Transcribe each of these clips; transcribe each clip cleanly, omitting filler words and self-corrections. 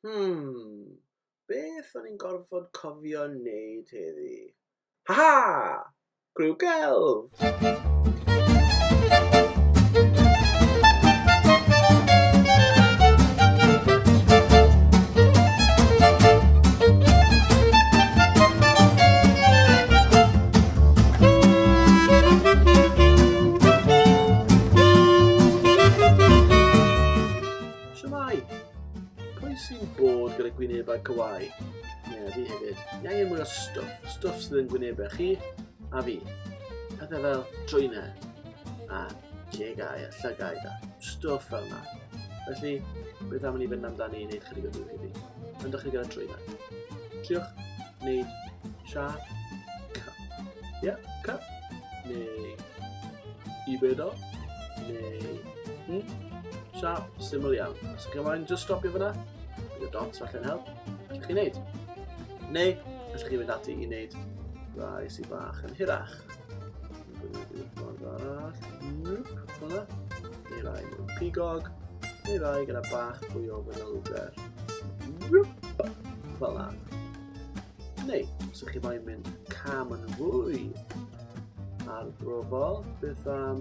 Beth o'n i'n gorfod cofio wneud heddi? Ha! Criw gelf! Shwmai? Pwy sy'n bod gyda gwynebau cywai? Ie, fi hefyd. Ni angen mwy o stwff sydd yn gwynebau chi a fi. Pethau fel trwynau a cegau a llygau a stwff fel yna. Felly, beth am ni fynd amdani i wneud chydig o ddwy heddi? Ydych chi gyda trwynau? Triwch wneud siap cup. Ie, cup. Neu i bedo. Neu siap, syml iawn. Os ydych chi'n just stopio fyna, bydd y dots falle'n help. Allwch chi wneud. Neu, allwch chi fynd ati i wneud rai sy'n bach yn hirach. Neu rai mewn pigog. Neu rai gyda bach fwy o fanylder. Fel na. Neu, os ydych chi'n mynd cam yn fwy ar brofol, beth am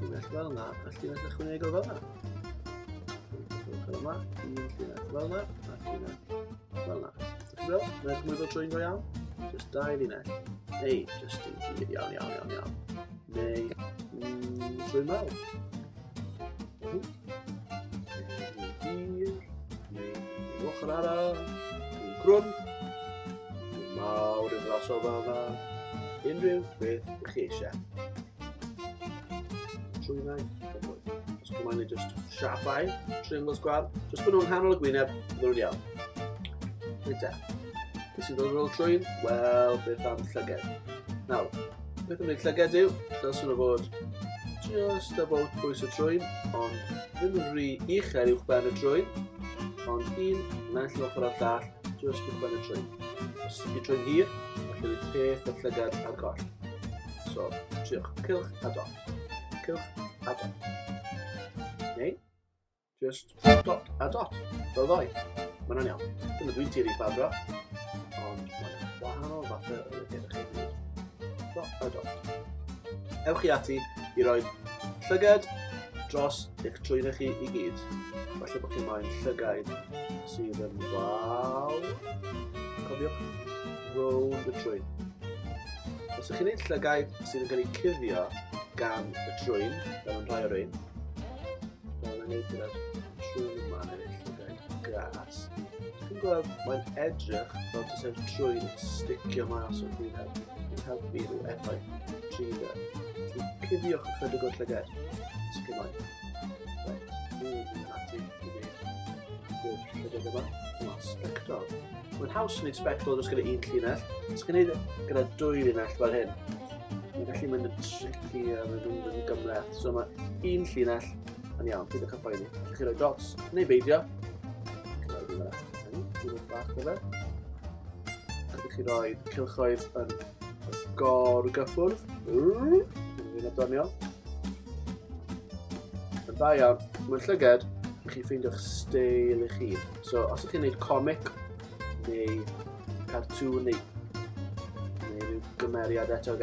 llinell fel yna, a llinell ychwanegol fel yna. Fel yma, un llinell fel yna, a llinell fel yna. Ydych chi'n fel? Mae'n mwy fel trwy'n go iawn? Just 2 linell. Neu, just un hir iawn. Neu, trwy'n mawr. Neu, hir. Neu, ochr arall. Neu, grwn. Neu, mawr yn rasol fel yna. Unrhyw beth ych chi eisiau. Trwynau, os gymryd ni just siapau, triangles gwad, just bod nhw'n nghanol y gwyneb, bydd nhw'n iawn. Reit e, beth sy'n dod yn ôl trwyn? Wel, beth am llyged. Nawr, beth am wneud llyged yw, dylsyn nhw fod just about pwys y trwyn, ond ddim yn rhy uchel uwch ben y trwyn, ond un naill ochr o'r llall, just uwch ben y trwyn. Os ydych trwyn hir, felly wneud peth y llyged a'r goll. So, triwch cylch a dot. Cylch a dot. Neu, just dot a dot. Fel ddoi. Mae'n iawn. Dyna dwi'n tiri ffabro. Ond mae'n wahanol fathau o ddech chi'n gwneud. Dot a dot. Ewch chi ati i roi llyged dros eich trwynau chi i gyd. Falle bod chi'n moyn llyged sydd yn waw. Cofiwch, round y trwyn. Os ydych chi'n gwneud llyged sydd yn cael ei cuddio gan y trwyn, fel yn rhai o'r un. Fel yn gwneud gyda'r trwyn yma neu llyged gas. Chi'n gweld mae'n edrych fel tasau'r trwyn sticio mas o'r gwyneb. Yn helpu rhyw effaith trigger. Chi'n cuddiwch ychydig o'r llyged. Os chi'n moyn. Reit, dwi'n ati i wneud llyged yma. Yma, spectol. Mae'n haws wneud spectol dros gyda un llinell. Os chi'n gwneud gyda 2 linell fel hyn, mae'n gallu mynd yn tricky a mynd yn gymleth. So mae un llinell yn iawn, pidwch â phoeni. Allwch chi roi dots, neu beidio. Allwch chi roi bach o fe. Allwch chi roi cylchoedd yn gorgyffwrdd. Yn adoniol. Yn dda iawn, mae'n llyged, ych chi ffeindio'ch steil eich hun. So os ydych chi'n gwneud comic, neu cartoon, neu rhyw gymeriad eto,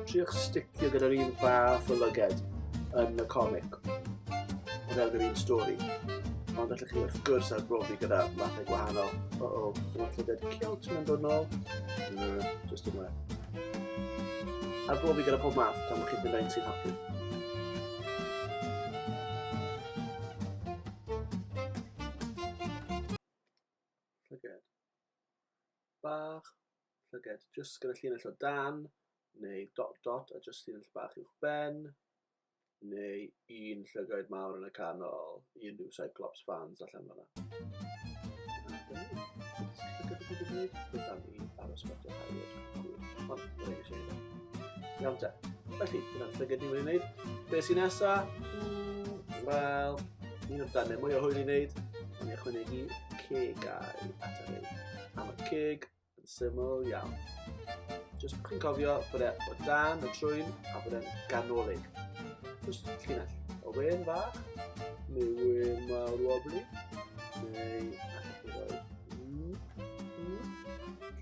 triwch sticio gyda'r un fath o lyged yn y comic o fewn yr un stori. Ond allwch chi wrth gwrs arbrofi gyda mathau gwahanol. Dyma'r llyged kilt yn dod nôl. Just yn werth. Arbrofi gyda pob math tan chi'n mynd ein sy'n hapus. Llyged bach, llyged just gyda llinell o dan, neu dot a just llinell bach uwch ben, neu un llyged mawr yn y canol, unrhyw Cyclops fans allan fyna. Llyged ydych chi'n gwneud? Beth am i aros mewn Hollywood. Ond, dwi'n ei eisiau ei. Iawn te. Felly, dyna'r llyged ni'n mynd i wneud. Be sy'n nesa? Wel, un o'r dannau mwy o hwyl i wneud, ond i ychwanegu cegau at yr ein. Am y ceg yn syml iawn. Jyst chi'n cofio bod e o dan y trwyn a bod e'n ganolig. Jyst llinell o wen fach, neu wen mawr wobli, neu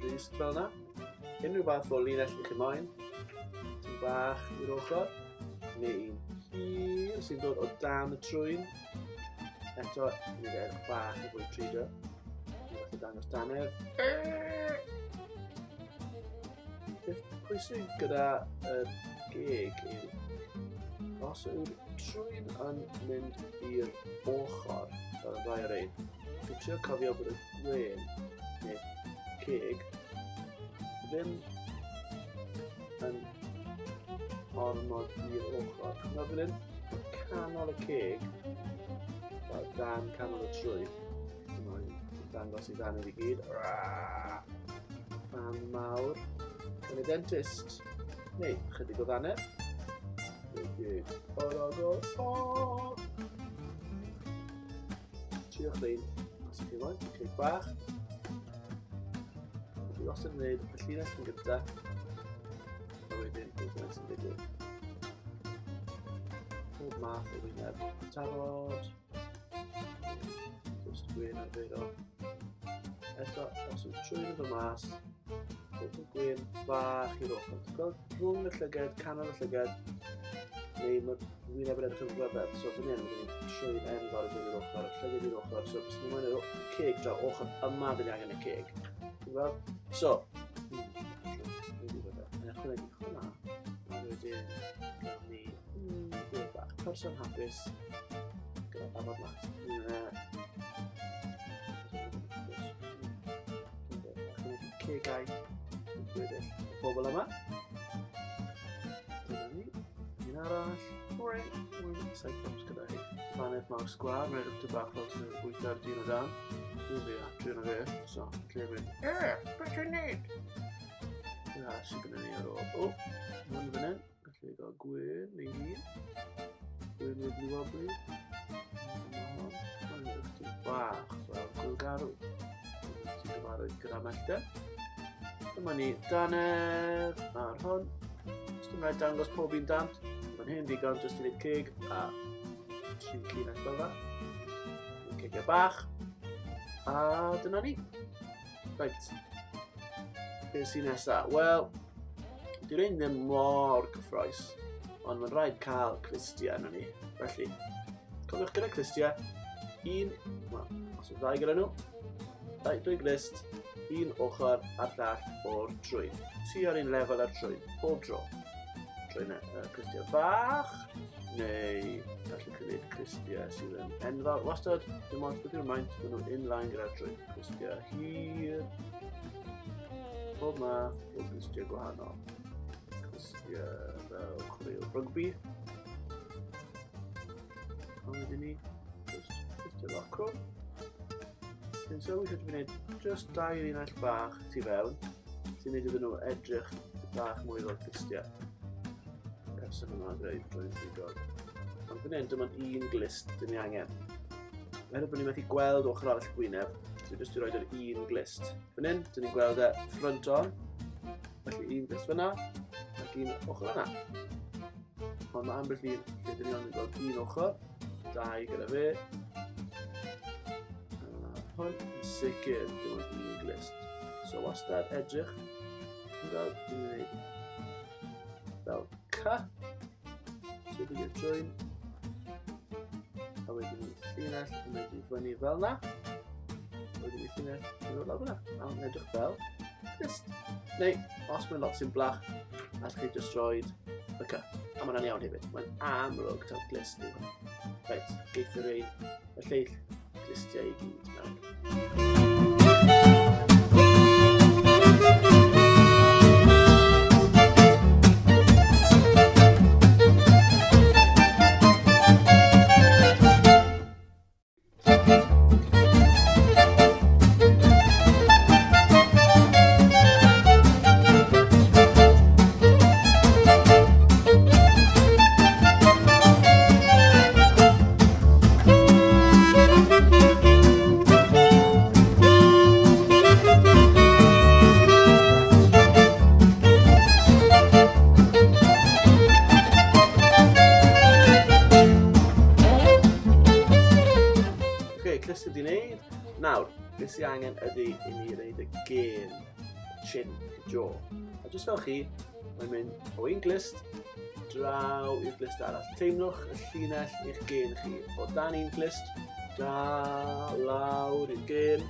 drist fel yna. Unrhyw fath o linell i chi moyn. Un bach i'r ochr, neu un hir sy'n dod o dan y trwyn. Eto, ni'n edrych bach i fwy 3D. Ni'n gallu dangos danedd. Beth pwysig gyda y geg yw, os yw'r trwyn yn mynd i'r ochr, fel y ddau o'r ein, dwi'n trio cofio bod y gwyn, neu ceg, ddim yn ormod i'r ochr. Chymryd fan hyn, canol y ceg, fel dan canol y trwyn. Mae'n dangos i ddanedd i gyd. Fan mawr. Yn y dentist, neu chydig o ddanedd. Triwch lein, os ydych chi moyn, ceg bach. Dwi wastad yn gwneud y llinell yn gyda. A wedyn, dwi'n sy'n digwydd. Pob math o wyneb. Tafod. Just gwyn ar feiro. Eto, os yw'n trwy'n fy mas, bod yn gwyn bach i'r ochr. Ti'n gweld rhwng y llyged, canol y llyged, neu mae'r wyneb yn edrych yn glyfed. So, fan hyn, mae'n trwy'n enfawr yn i'r ochr, y llyged i'r ochr. So, os ni'n mwyn y ceg draw ochr yma dyn ni angen y ceg. Ti'n gweld? So, ychwanegu hwnna, a wedyn gael ni gwyn bach. Person hapus gyda dafod mas. Cegau gweddill y bobl yma. Dyna ni. Un arall. Cyclops gyda hi. Planed mawr sgwar. Mae'n edrych bach fel sy'n gweithio ar dyn o dan. Dwi'n fi a dwi'n o'r earth. So, lle mynd. Beth yw'n neud? Dyna sy'n gyda ni ar ôl. O, hwn fan hyn. Gallu gael gwyn neu hun. Gwyn wibbly wobbly. Mae'n edrych bach fel gwylgarw. Ti'n gyfarwydd gyda mellten. Dyma ni danedd ar hwn. Os dwi'n rhaid dangos pob un dant. Mae'n hyn digon jyst i wneud ceg a 3 llinell fel yna. Cegiau bach. A dyna ni. Reit. Beth sy'n nesaf? Wel, dwi'n ein ddim mor gyffroes. Ond mae'n rhaid cael clistiau yna ni. Felly, cofiwch gyda clistiau. Os yw ddau gyda nhw. 2 glist. Un ochr a'r llall o'r trwyn. Ti ar un lefel ar trwyn, bob tro. Trwyn clistiau bach, neu gallu gwneud clistiau sydd yn enfawr. Wastad, dim ond beth yw'r maint, maen nhw'n in-line gyda'r trwyn. Clistiau hir, pob math o clistiau gwahanol. Clistiau fel chwaraeol rygbi. A wedyn ni, clistiau lacro. So, wi wedi gwneud just 2 linell bach tu fewn, sy'n gwneud iddyn nhw edrych bach mwy fel clistiau. Person yma'n greu drwy'n ddigon. Ond fan hyn, dim ond 1 glist dyn ni angen. Meddwl bod ni'n methu gweld ochr arall gwyneb, so jyst i roed yr 1 glist. Fan hyn, dyn ni'n gweld e front on, felly 1 glist fyna, ac 1 ochr yna. Ond mae ambell un, lle dyn ni ond yn gweld 1 ochr, 2 gyda fe. Hwn yn sicr dim ond 1 glist. So wastad edrych, dwi'n gweld dwi'n gwneud fel ca, tyfu i'r trwyn, a wedyn ni llinell yn mynd i fyny fel yna, wedyn ni llinell yn dod lawr fyna, a yn edrych fel glist. Neu, os mae'n lot sy'n blach, allwch chi just roed y ca. A mae'n iawn hefyd, mae'n amlwg taw glist yw hwn. Reit, geith yr ein y lleill glistiau i gyd mewn. angen ydy i ni wneud y gen, chin, jaw. A jyst fel chi, mae'n mynd o un glist draw i'r glist arall. Teimlwch y llinell i'ch gen chi. O dan un glist, lawr i'r gen,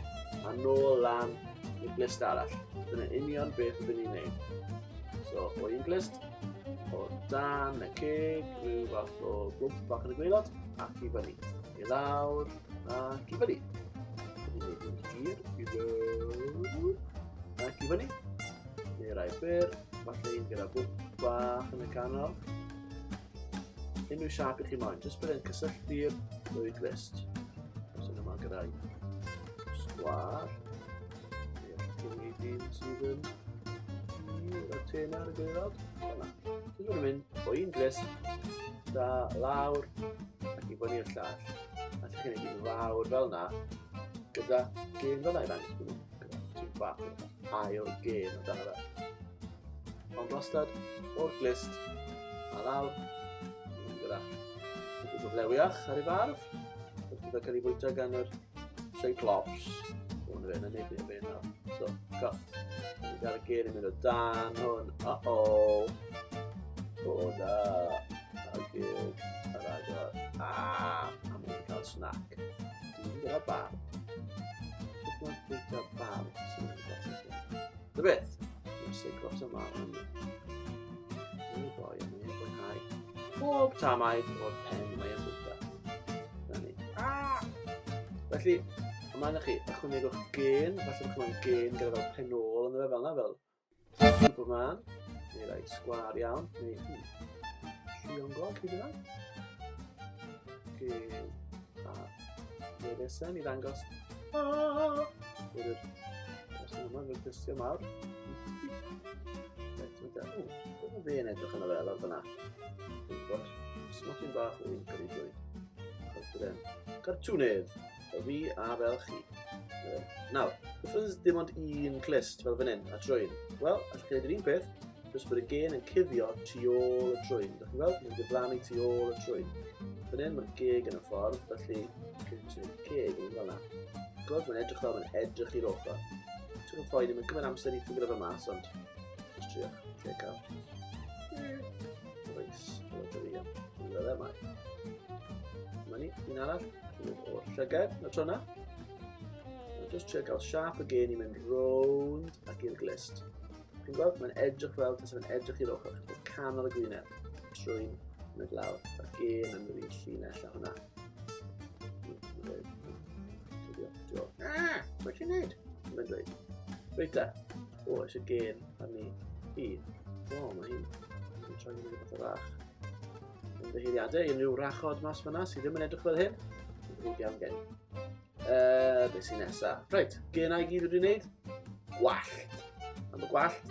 a nôl lan i'r glist arall. Dyna union beth ydyn ni'n neud. So, o un glist, o dan y ceg, rhyw fath o glwb bach yn y gwaelod, ac i fyny. I lawr, ac i fyny. Dyna ni'n neud yn gir, i lawr, ac i fyny. Neu rai byr, falle un gyda glwb bach yn y canol. Unrhyw siap i chi moyn, jyst bydd yn cysylltu'r ddwy glist. Os yna yma gyda'i sgwar, neu'r cynnig sydd yn i'r tena ar y gwaelod. Jyst bydd yn mynd o un glist, da lawr, ac i fyny i'r llall. A chi'n gwneud un fawr fel yna, gyda gen fel yna i ddangos bod nhw. Gyda tîm bach, ail gen o dan y fe. Ond wastad o'r glist, a lawr, gyda gyflewiach ar ei farf. Bydd cael ei bwyta gan yr Cyclops. Hwn yn fynd yn neud i'n fynd nawr. So, go. Ni'n cael y gen yn mynd o dan hwn. O da. A gig. Ar agor. A mae'n cael snack. Dwi'n gyda bar. Sut mae'n bwyta bar? Dy beth? Mae'n Cyclops yma. Mae'n boi yn mynd bwynhau. Bob tamaid o'r pen mae'n bwyta. Na ni. Felly, ymlaen â chi, ychwanegwch gen, falle bych chi'n gen gyda fel penol yn y fel yna, fel Superman, neu rai sgwar iawn, neu triongol, chi dyna. Gen, a nefesen i ddangos. Bydd yr ymlaen fel cystio mawr. Bydd y fe'n edrych yn y fel ar fyna. Smotyn bach o un gyrru dweud. Cartwnydd, fel fi a fel chi. Nawr, bydd dim ond un clist fel fan hyn a trwyn. Wel, allwch chi wneud yr un peth, jyst bod y gen yn cuddio tu ôl y trwyn. Dach chi'n gweld? Mae'n diflannu tu ôl y trwyn. Fan hyn mae'r geg yn y ffordd, felly cynnig geg yn fel yna. Gweld, mae'n edrych fel mae'n edrych i'r ochr. Ti'n ffoi, ddim yn cymryd amser i ffigur o'r mas, ond jyst triach, check out. Oes, Gwirion, yn dda mai. Yma ni, un arall, o'r llyged, na tro na. Just trio gael siap y gen i mynd rownd ac i'r glist. Chi'n gweld, mae'n edrych fel tas mae'n edrych i'r ochr, o canol y gwyneb, trwy'n mynd lawr, a gen yn yr un llinell a hwnna. Mae'n chi'n neud? Mae'n dweud. Reit da. O, eisiau gen arni i. O, mae hi'n troi yn rhywbeth o rach. Yn ddyheiriadau, unrhyw rachod mas fyna sydd ddim yn edrych fel hyn. Yn ddrwg iawn gen i. Be sy'n nesaf? Reit, genau i gyd wedi'i wneud? Gwallt. Am y gwallt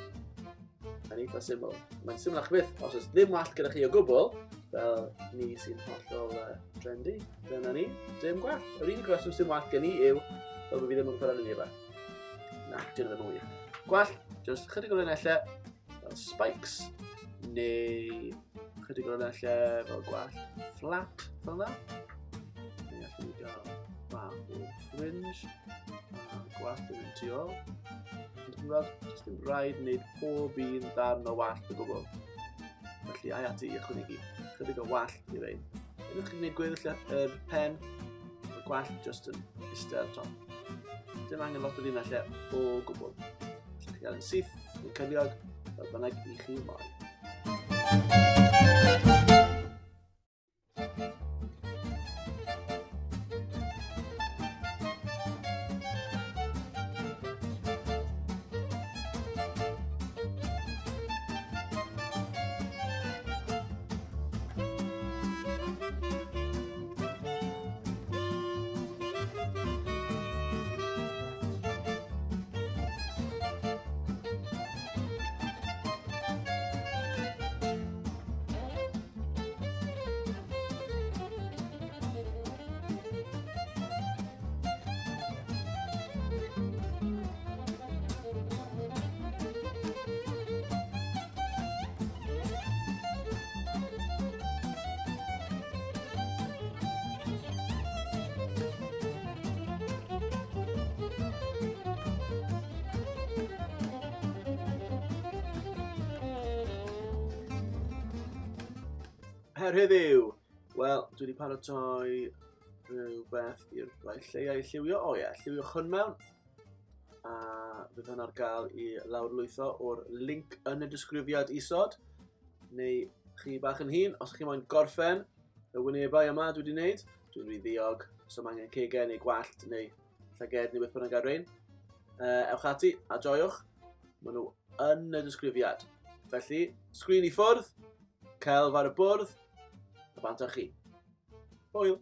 yn eitha syml. Mae'n symlach byth, os oes ddim wallt gyda chi o gwbl, fel ni sy'n hollol trendy, dyna ni, dim gwallt. Yr unig reswm sy'n wallt gen i yw, fel bod fi ddim yn gwybod yn unig. Na, dyna ddim yn wir. Gwallt, jyst chydig o linellau fel spikes, neu chydig o linellau fel gwallt flat, fel yna. Neu allwn ni gael bach o fringe, a gwallt yn mynd tu ôl. Ond chi'n gweld, jyst ddim rhaid wneud pob un darn o wallt o gwbl. Felly, ai ati i ychwanegu chydig o wallt i fein. Unwch chi'n gwneud gweddill yr pen, y gwallt jyst yn eistedd ar top. Dim angen lot o linellau o gwbl. Felly chi gael yn syth, yn cyliog, fel bynnag i chi moyn. her heddiw? Wel, dwi wedi paratoi rhywbeth i'r lleia i lliwio. O ie, lliwiwch hwn mewn. A fydd hwn ar gael i lawrlwytho o'r link yn y disgrifiad isod. Neu chi bach yn hun, os chi moyn gorffen y wynebau yma dwi wedi wneud, dwi'n rhy ddiog, so mae angen cegau neu gwallt neu llyged neu beth bynnag ar rein. Ewch ati a joiwch, maen nhw yn y disgrifiad. Felly, sgrin i ffwrdd, celf ar y bwrdd, a bant â chi. Hwyl!